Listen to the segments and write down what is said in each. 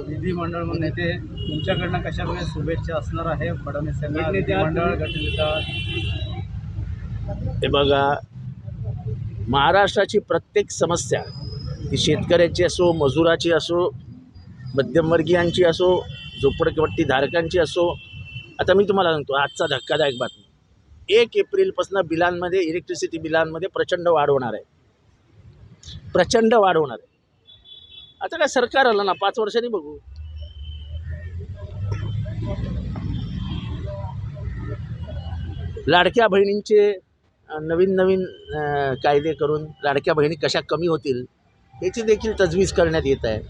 विधिमंडळ नेते तुमच्याकडनं कशा प्रकारे शुभेच्छा असणार आहे फडणवीस यांना विधिमंडळ गटनेता? हे बघा, महाराष्ट्राची प्रत्येक समस्या ती शेतकऱ्याची असो, मजुराची असो, मध्यमवर्गीयांची असो, झोपडपट्टी धारकांची असो. आता मी तुम्हाला सांगतो आजचा धक्कादायक बातमी, 1 एप्रिलपासून बिलांमध्ये, इलेक्ट्रिसिटी बिलांमध्ये प्रचंड वाढ होणार आहे, प्रचंड वाढ होणार आहे. आता काय सरकार आलं ना, 5 वर्षांनी बघू. लाडक्या बहिणींचे नवीन कायदे करून लाडक्या बहिणी कशा कमी होतील याची देखील तजवीज करण्यात येत आहे.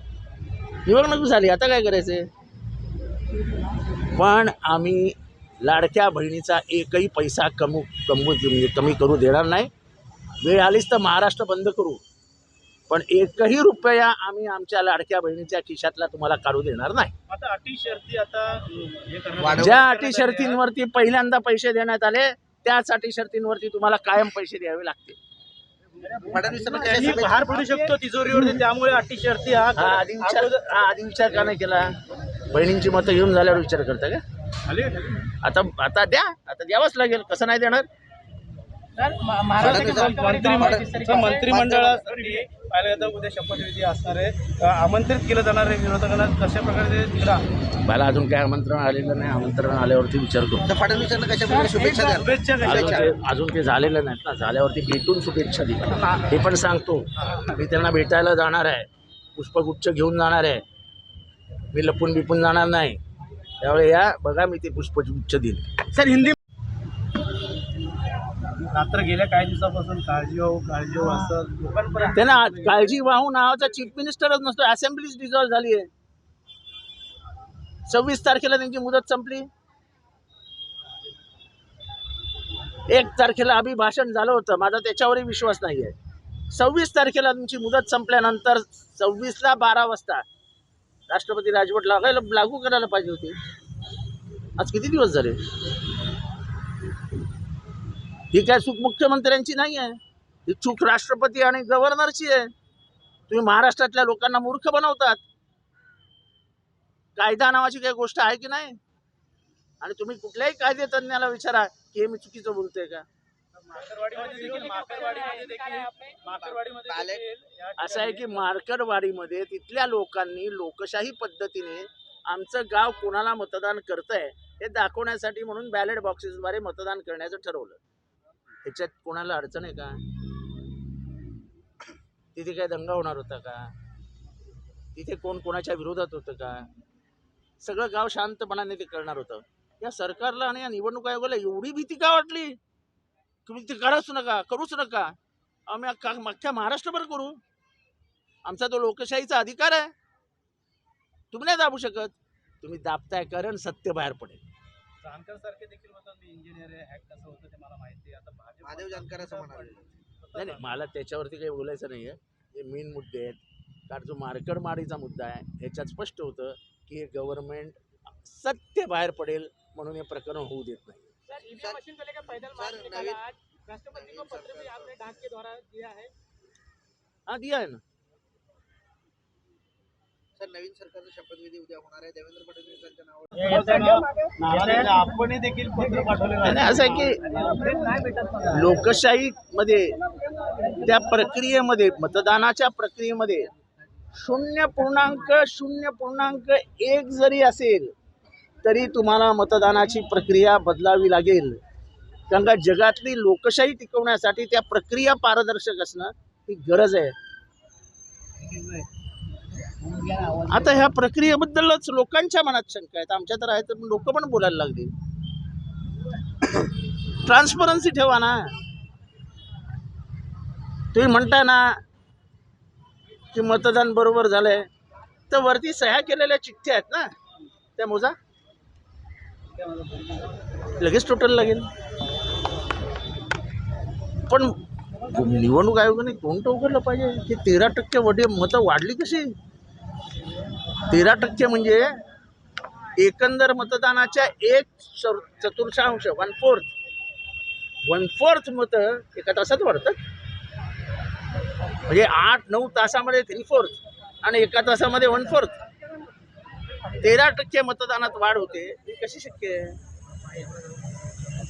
निवडणूक झाली, आता काय करायचं? पण आम्ही लाडक्या बहिणीचा एकही पैसा कमी करू देणार नाही. वेळ आलीच तर महाराष्ट्र बंद करू, पण एकही रुपया आम्ही आमच्या लाडक्या बहिणीच्या खिशातला तुम्हाला काढू देणार नाही. आता अटी शर्ती आता ज्या अटी शर्तींवरती पहिल्यांदा पैसे देण्यात आले त्याच अटी शर्तींवरती तुम्हाला कायम पैसे द्यावे लागतील. फडणवीसांना भार पडू शकतो तिजोरीवरती, त्यामुळे अटी शर्ती आधी विचार का नाही केला? बहिणींची मतं घेऊन झाल्यावर विचार करता का? आता द्यावंच लागेल, कसं नाही देणार? मंत्रिमंडळासाठी पहिल्यांदा उद्या शपथविधी असणार आहे, आमंत्रित केलं जाणार आहे विरोधकांना, कशा प्रकारे? मला अजून काय आमंत्रण आलेलं नाही. आमंत्रण आल्यावरती विचार करू. फडणवीसांना कशा प्रकारे शुभेच्छा? अजून ते झालेलं नाहीत ना, झाल्यावरती भेटून शुभेच्छा दिल्या हे पण सांगतो. मी त्यांना भेटायला जाणार आहे, पुष्पगुच्छ घेऊन जाणार आहे, मी लपून बिपून जाणार नाही. त्यावेळी या बघा, मी ते पुष्पगुच्छ देईल. सर, हिंदी रात्र गेल्या काही दिवसापासून काळजी हो असं लोकांपर्यंत त्यांना काळजी वाहू नावाचा चीफ मिनिस्टरच नसतो. असेंब्लीच डिझॉल्व झाली आहे. 26 तारखेला त्यांची मुदत संपली. 1 तारखेला अभिभाषण झालं होतं, माझा त्याच्यावरही विश्वास नाही आहे. 26 तारखेला तुमची मुदत संपल्यानंतर 26ला 12 वाजता राष्ट्रपती राजवट लागू करायला पाहिजे होती. आज किती दिवस झाले? ही काय चूक मुख्यमंत्र्यांची नाही आहे, ही चूक राष्ट्रपती आणि गव्हर्नरची आहे. तुम्ही महाराष्ट्रातल्या लोकांना मूर्ख बनवतात. कायदा नावाची काही गोष्ट आहे की नाही? आणि तुम्ही कुठल्याही कायदे तज्ञाला विचारा की हे मी चुकीचं बोलतोय का? असं आहे की मार्कडवाडीमध्ये तिथल्या लोकांनी लोकशाही पद्धतीने आमचं गाव कोणाला मतदान करतंय हे दाखवण्यासाठी म्हणून बॅलेट बॉक्सेसद्वारे मतदान करण्याचं ठरवलं. ह्याच्यात कोणाला अडचण आहे का? तिथे काय दंगा होणार होता का? तिथे कोण कोणाच्या विरोधात होतं का? सगळं गाव शांतपणाने ते करणार होतं. या सरकारला आणि या निवडणूक आयोगाला एवढी भीती का वाटली? तुम्ही ते करूच नका. आम्ही अख्ख्या महाराष्ट्रभर करू. आमचा तो लोकशाहीचा अधिकार आहे. तुम्ही नाही दाबू शकत. तुम्ही दाबताय कारण सत्य बाहेर पडेल. जानकर सारखे देखील म्हणतात मी इंजिनियर आहे, हॅक कसं होतं ते मला माहिती आहे. आता महादेव जानकर असं म्हणाले. नाही, मला त्याच्यावरती काही बोलायचं नाही आहे. हे मेन मुद्दे आहेत. कारण जो मार्कडवाडीचा मुद्दा आहे ह्याच्यात स्पष्ट होतं की हे गव्हर्नमेंट सत्य बाहेर पडेल म्हणून हे प्रकरण होऊ देत नाही. हाँ दिया है ना. सर, नवीन सरकारचा शपथविधी उद्या होणार आहे. देवेंद्र फडणवीस यांच्या नावाने आपण देखील पत्र पाठवले. असं आहे की लोकशाहीमध्ये त्या प्रक्रियेमध्ये, मतदानाच्या प्रक्रियेमध्ये 0.1 जरी असेल तरी तुम्हाला मतदानाची प्रक्रिया बदलावी लागेल. कारण का जगातली लोकशाही टिकवण्यासाठी त्या प्रक्रिया पारदर्शक असणं ही गरज आहे. आता ह्या प्रक्रियेबद्दलच लोकांच्या मनात शंका आहेत. आमच्या तर आहेत, लोक पण बोलायला लागले. ट्रान्सपरन्सी ठेवा ना. तुम्ही म्हणताय ना की मतदान बरोबर झालंय, तर वरती सह्या केलेल्या चिठ्ठ्या आहेत ना, त्या मोजा, लगेच टोटल लागेल. पण निवडणूक आयोगाने तोंड उघडलं पाहिजे की 13% मतं वाढली कशी? 13% म्हणजे एकंदर मतदानाच्या 1/4 1/4 मतं एका तासात वाढतात. म्हणजे 8-9 तासामध्ये 3/4 आणि एका तासामध्ये 1/4. 13% मतदानात वाढ होते, ही कशी शक्य आहे?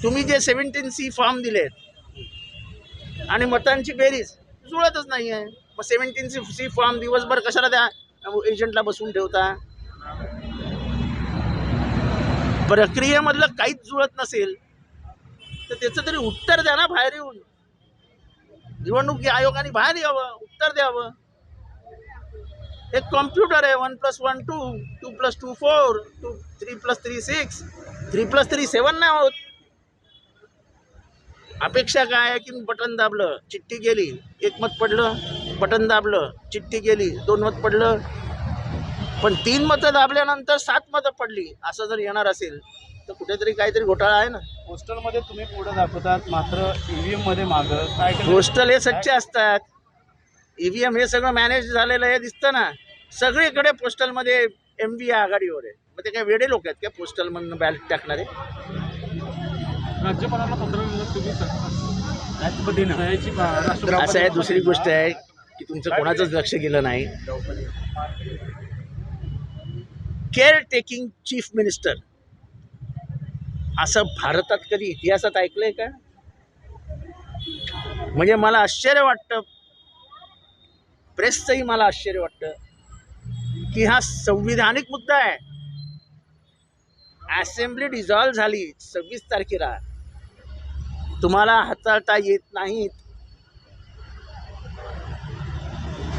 तुम्ही जे 17C फॉर्म दिलेत आणि मतांची बेरीज जुळतच नाही आहे. मग 17C फॉर्म दिवसभर कशाला त्या एजंटला बसून ठेवता? प्रक्रियेमधलं काहीच जुळत नसेल तर त्याचं तरी उत्तर द्या ना बाहेर येऊन. निवडणूक आयोगाने बाहेर यावं, उत्तर द्यावं. एक कॉम्प्युटर आहे, 1+1 2, 2+2 4, 3+3 6, 3+3 7 नाही होत. अपेक्षा काय आहे की बटन दाबलं चिठ्ठी गेली, 1 मत पडलं, बटन दाबलं चिठ्ठी गेली, 2 मत पडलं. पण 3 मतं दाबल्यानंतर 7 मतं पडली, असं जर येणार असेल तर कुठेतरी काहीतरी घोटाळा आहे ना. पोस्टलमध्ये तुम्ही पुढे दाखवतात, मात्र ईव्हीएम मध्ये मागं काय पोस्टल हे सच्चे असतात, ईव्हीएम हे सगळं मॅनेज झालेलं हे दिसतं ना. सगळीकडे पोस्टलमध्ये MV आघाडीवर आहे. मग ते काय वेडे लोक आहेत का पोस्टल म्हणून बॅलेट टाकणारे? राज्यपालांना पत्र तुम्ही राष्ट्रपतीनं असं आहे. दुसरी गोष्ट आहे की तुमचं कोणाचंच लक्ष गेलं नाही. केअर टेकिंग चीफ मिनिस्टर असं भारतात कधी इतिहासात ऐकलंय का? म्हणजे मला आश्चर्य वाटतं, प्रेसचंही मला आश्चर्य वाटतं की हा संविधानिक मुद्दा आहे. असेंब्ली डिझॉल्व्ह झाली 26 तारखेला, तुम्हाला हाताळता येत नाहीत.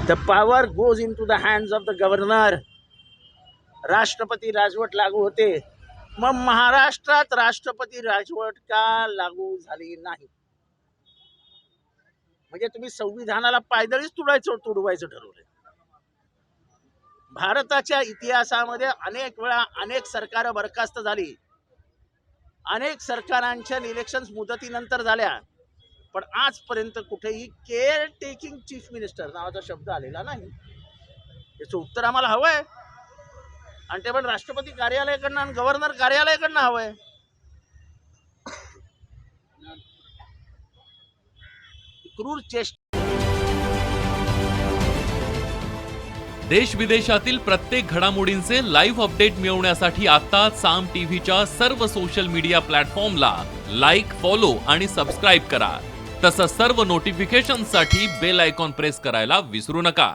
The power goes into the hands of the governor. राष्ट्रपती राजवट लागू होते. मग महाराष्ट्रात राष्ट्रपती राजवट का लागू झाली नाही? म्हणजे तुम्ही संविधानाला पायदळीच तुडवायचं ठरवलं. भारताच्या इतिहासामध्ये अनेक वेळा अनेक सरकारं बरखास्त झाली, अनेक सरकारांच्या इलेक्शन्स मुदतीनंतर झाल्या, पण आजपर्यंत कुठेही केअर टेकिंग चीफ मिनिस्टर नावाचा शब्द आलेला नाही. याचं उत्तर आम्हाला हवं आहे, आणि ते पण राष्ट्रपती कार्यालयाकडनं आणि गव्हर्नर कार्यालयाकडनं हवं आहे. क्रूर चेष्टा. देश विदेशातील प्रत्येक घडामोडींचे लाईव्ह अपडेट मिळवण्यासाठी आता साम टीव्हीच्या सर्व सोशल मीडिया प्लॅटफॉर्मला लाईक, फॉलो आणि सबस्क्राईब करा. तसंच सर्व नोटिफिकेशनसाठी बेल आयकॉन प्रेस करायला विसरू नका.